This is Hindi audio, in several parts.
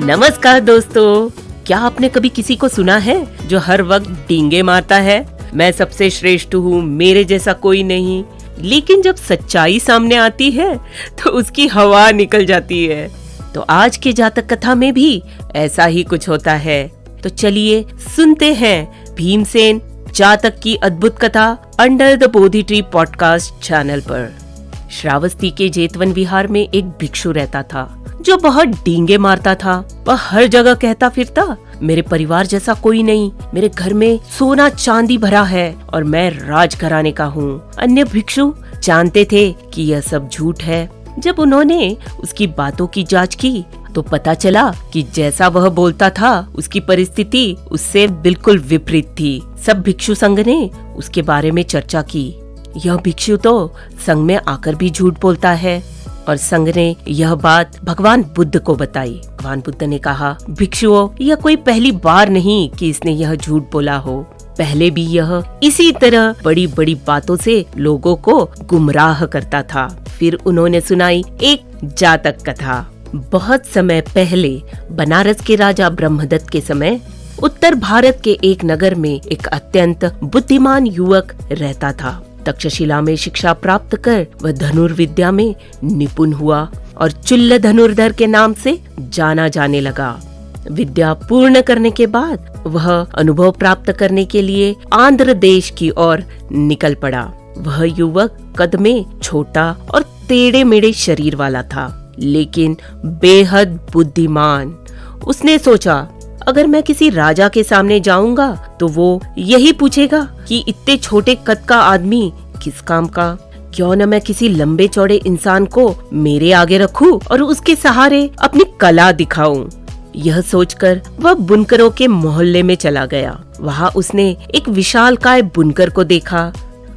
नमस्कार दोस्तों, क्या आपने कभी किसी को सुना है जो हर वक्त डींगे मारता है? मैं सबसे श्रेष्ठ हूँ, मेरे जैसा कोई नहीं। लेकिन जब सच्चाई सामने आती है तो उसकी हवा निकल जाती है। तो आज के जातक कथा में भी ऐसा ही कुछ होता है। तो चलिए सुनते हैं भीमसेन जातक की अद्भुत कथा under the Bodhi tree podcast channel पर। श्रावस्ती के जेतवन विहार में एक भिक्षु रहता था जो बहुत डींगे मारता था। वह हर जगह कहता फिरता, मेरे परिवार जैसा कोई नहीं, मेरे घर में सोना चांदी भरा है और मैं राजघराने का हूँ। अन्य भिक्षु जानते थे कि यह सब झूठ है। जब उन्होंने उसकी बातों की जांच की तो पता चला कि जैसा वह बोलता था उसकी परिस्थिति उससे बिल्कुल विपरीत थी। सब भिक्षु संघ ने उसके बारे में चर्चा की। यह भिक्षु तो संघ में आकर भी झूठ बोलता है। और संघ ने यह बात भगवान बुद्ध को बताई। भगवान बुद्ध ने कहा, भिक्षुओं, यह कोई पहली बार नहीं कि इसने यह झूठ बोला हो। पहले भी यह इसी तरह बड़ी बड़ी बातों से लोगों को गुमराह करता था। फिर उन्होंने सुनाई एक जातक कथा। बहुत समय पहले बनारस के राजा ब्रह्मदत्त के समय उत्तर भारत के एक नगर में एक अत्यंत बुद्धिमान युवक रहता था। तक्षशिला में शिक्षा प्राप्त कर वह धनुर्विद्या में निपुण हुआ और चुल्ल धनुर्धर के नाम से जाना जाने लगा। विद्या पूर्ण करने के बाद वह अनुभव प्राप्त करने के लिए आंध्र देश की ओर निकल पड़ा। वह युवक कद में छोटा और टेढ़े मेढ़े शरीर वाला था, लेकिन बेहद बुद्धिमान। उसने सोचा, अगर मैं किसी राजा के सामने जाऊंगा तो वो यही पूछेगा कि इतने छोटे कद का आदमी किस काम का। क्यों न मैं किसी लंबे चौड़े इंसान को मेरे आगे रखूं और उसके सहारे अपनी कला दिखाऊं। यह सोचकर वह बुनकरों के मोहल्ले में चला गया। वहाँ उसने एक विशालकाय बुनकर को देखा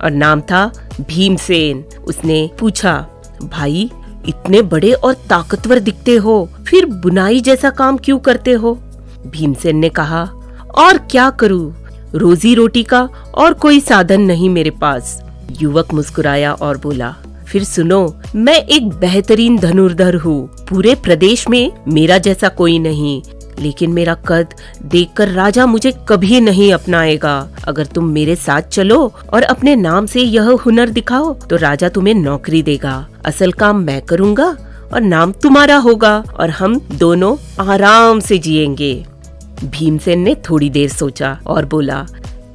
और नाम था भीमसेन। उसने पूछा, भाई, इतने बड़े और ताकतवर दिखते हो, फिर बुनाई जैसा काम क्यों करते हो? भीमसेन ने कहा, और क्या करूं, रोजी रोटी का और कोई साधन नहीं मेरे पास। युवक मुस्कुराया और बोला, फिर सुनो, मैं एक बेहतरीन धनुर्धर हूँ। पूरे प्रदेश में मेरा जैसा कोई नहीं, लेकिन मेरा कद देखकर राजा मुझे कभी नहीं अपनाएगा। अगर तुम मेरे साथ चलो और अपने नाम से यह हुनर दिखाओ तो राजा तुम्हें नौकरी देगा। असल काम मैं करूँगा और नाम तुम्हारा होगा और हम दोनों आराम से जिएंगे। भीमसेन ने थोड़ी देर सोचा और बोला,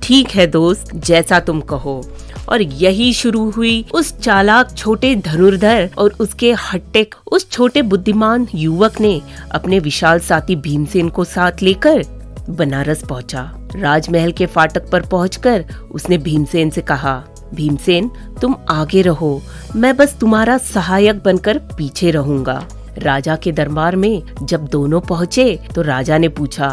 ठीक है दोस्त, जैसा तुम कहो। और यही शुरू हुई उस चालाक छोटे धनुर्धर और उसके हट्टे उस छोटे बुद्धिमान युवक ने अपने विशाल साथी भीमसेन को साथ लेकर बनारस पहुंचा। राजमहल के फाटक पर पहुंचकर उसने भीमसेन से कहा, भीमसेन, तुम आगे रहो, मैं बस तुम्हारा सहायक बनकर पीछे रहूंगा। राजा के दरबार में जब दोनों पहुँचे तो राजा ने पूछा,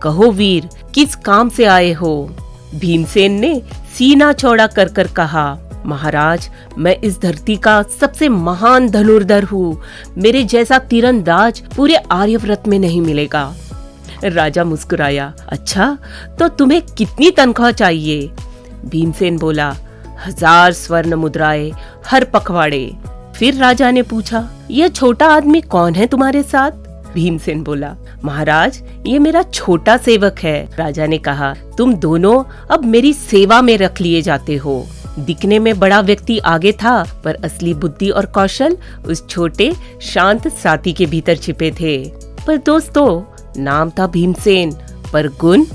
कहो वीर, किस काम से आए हो? भीमसेन ने सीना चौड़ा कर कर कहा, महाराज, मैं इस धरती का सबसे महान धनुर्धर हूँ। मेरे जैसा तीरंदाज पूरे आर्यव्रत में नहीं मिलेगा। राजा मुस्कुराया, अच्छा, तो तुम्हें कितनी तनख्वाह चाहिए? भीमसेन बोला, 1000 स्वर्ण मुद्राएं हर पखवाड़े। फिर राजा ने पूछा, यह छोटा आदमी कौन है तुम्हारे साथ? भीमसेन बोला, महाराज, ये मेरा छोटा सेवक है। राजा ने कहा, तुम दोनों अब मेरी सेवा में रख लिए जाते हो। दिखने में बड़ा व्यक्ति आगे था, पर असली बुद्धि और कौशल उस छोटे शांत साथी के भीतर छिपे थे। पर दोस्तों, नाम था भीमसेन, पर गुण?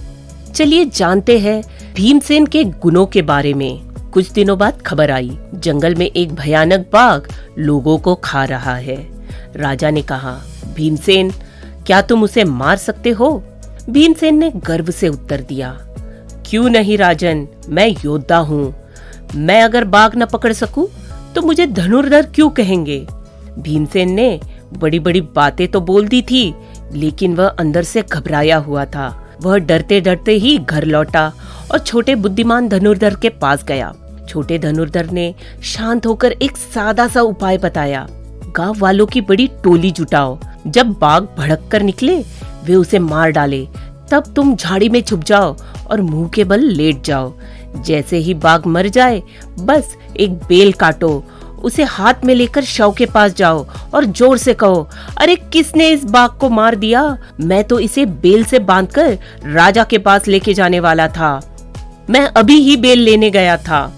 चलिए जानते हैं भीमसेन के गुणों के बारे में। कुछ दिनों बाद खबर आई, जंगल में एक भयानक बाघ लोगों को खा रहा है। राजा ने कहा, भीमसेन, क्या तुम उसे मार सकते हो? भीमसेन ने गर्व से उत्तर दिया, क्यों नहीं राजन, मैं योद्धा हूँ। मैं अगर बाघ न पकड़ सकूं तो मुझे धनुर्धर क्यों कहेंगे? भीमसेन ने बड़ी बड़ी बातें तो बोल दी थी, लेकिन वह अंदर से घबराया हुआ था। वह डरते डरते ही घर लौटा और छोटे बुद्धिमान धनुर्धर के पास गया। छोटे धनुर्धर ने शांत होकर एक सादा सा उपाय बताया, गांव वालों की बड़ी टोली जुटाओ। जब बाघ भड़क कर निकले वे उसे मार डाले, तब तुम झाड़ी में छुप जाओ और मुंह के बल लेट जाओ। जैसे ही बाघ मर जाए, बस एक बेल काटो, उसे हाथ में लेकर शव के पास जाओ और जोर से कहो, अरे किसने इस बाघ को मार दिया? मैं तो इसे बेल से बांधकर राजा के पास लेके जाने वाला था। मैं अभी ही बेल लेने गया था।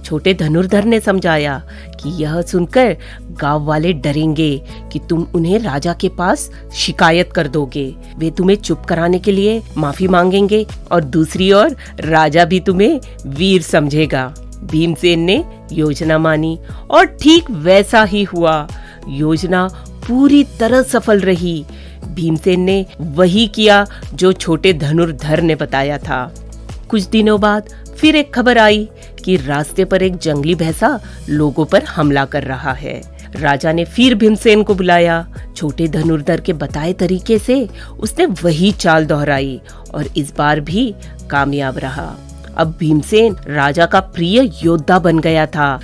छोटे धनुर्धर ने समझाया कि यह सुनकर गांव वाले डरेंगे कि तुम उन्हें राजा के पास शिकायत कर दोगे। वे तुम्हें चुप कराने के लिए माफी मांगेंगे और दूसरी ओर राजा भी तुम्हें वीर समझेगा। भीमसेन ने योजना मानी और ठीक वैसा ही हुआ। योजना पूरी तरह सफल रही। भीमसेन ने वही किया जो छोटे धनुर्धर ने बताया था। कुछ दिनों बाद फिर एक खबर आई कि रास्ते पर एक जंगली भैंसा लोगों पर हमला कर रहा है। राजा ने फिर भीमसेन को बुलाया। छोटे धनुर्धर के बताए तरीके से उसने वही चाल दोहराई और इस बार भी कामयाब रहा। अब भीमसेन राजा का प्रिय योद्धा बन गया था।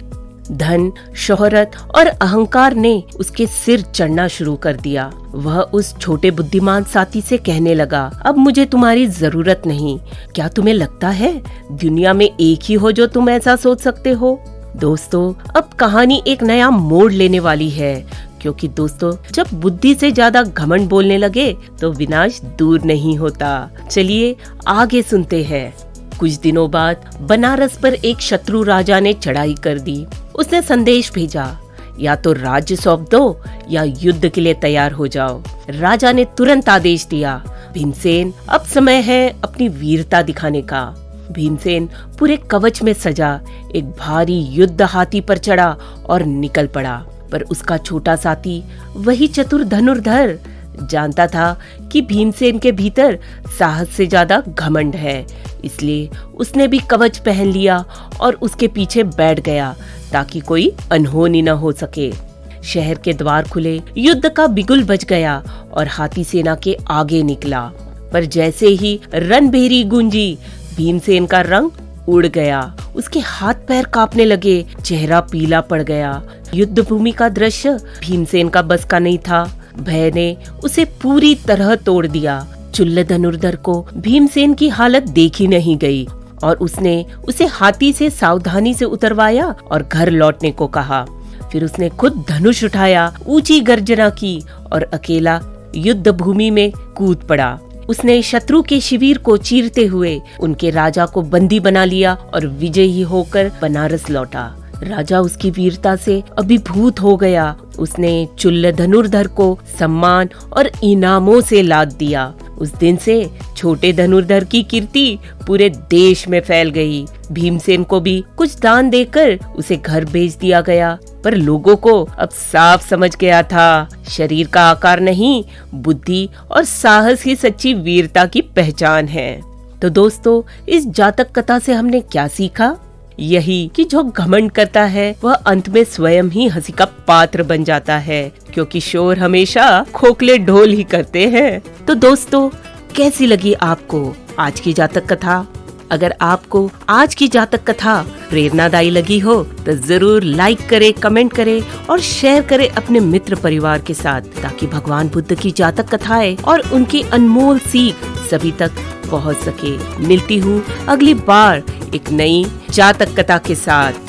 धन, शोहरत और अहंकार ने उसके सिर चढ़ना शुरू कर दिया। वह उस छोटे बुद्धिमान साथी से कहने लगा, अब मुझे तुम्हारी जरूरत नहीं। क्या तुम्हें लगता है दुनिया में एक ही हो जो तुम ऐसा सोच सकते हो? दोस्तों, अब कहानी एक नया मोड़ लेने वाली है, क्योंकि दोस्तों जब बुद्धि से ज्यादा घमंड बोलने लगे तो विनाश दूर नहीं होता। चलिए आगे सुनते हैं। कुछ दिनों बाद बनारस पर एक शत्रु राजा ने चढ़ाई कर दी। उसने संदेश भेजा, या तो राज्य सौंप दो या युद्ध के लिए तैयार हो जाओ। राजा ने तुरंत आदेश दिया, भीमसेन अब समय है अपनी वीरता दिखाने का। भीमसेन पूरे कवच में सजा एक भारी युद्ध हाथी पर चढ़ा और निकल पड़ा। पर उसका छोटा साथी, वही चतुर धनुर्धर, जानता था कि भीमसेन के भीतर साहस से ज्यादा घमंड है। इसलिए उसने भी कवच पहन लिया और उसके पीछे बैठ गया ताकि कोई अनहोनी न हो सके। शहर के द्वार खुले, युद्ध का बिगुल बज गया और हाथी सेना के आगे निकला। पर जैसे ही रणभेरी गूंजी, भीमसेन का रंग उड़ गया। उसके हाथ पैर कांपने लगे, चेहरा पीला पड़ गया। युद्ध भूमि का दृश्य भीमसेन का बस का नहीं था। भय ने उसे पूरी तरह तोड़ दिया। चुल्ल धनुर्धर को भीमसेन की हालत देखी नहीं गई और उसने उसे हाथी से सावधानी से उतरवाया और घर लौटने को कहा। फिर उसने खुद धनुष उठाया, ऊंची गर्जना की और अकेला युद्ध भूमि में कूद पड़ा। उसने शत्रु के शिविर को चीरते हुए उनके राजा को बंदी बना लिया और विजयी होकर बनारस लौटा। राजा उसकी वीरता से अभिभूत हो गया। उसने चुल्ल धनुर्धर को सम्मान और इनामों से लाद दिया। उस दिन से छोटे धनुर्धर की कीर्ति पूरे देश में फैल गई। भीमसेन को भी कुछ दान देकर उसे घर भेज दिया गया। पर लोगों को अब साफ समझ गया था, शरीर का आकार नहीं, बुद्धि और साहस ही सच्ची वीरता की पहचान है। तो दोस्तों, इस जातक कथा से हमने क्या सीखा? यही कि जो घमंड करता है वह अंत में स्वयं ही हंसी का पात्र बन जाता है, क्योंकि शोर हमेशा खोखले ढोल ही करते हैं। तो दोस्तों, कैसी लगी आपको आज की जातक कथा? अगर आपको आज की जातक कथा प्रेरणादायी लगी हो तो जरूर लाइक करें, कमेंट करें और शेयर करें अपने मित्र परिवार के साथ, ताकि भगवान बुद्ध की जातक कथाएं और उनकी अनमोल सीख सभी तक पहुंच सके। मिलती हूँ अगली बार एक नई जातक कथा के साथ।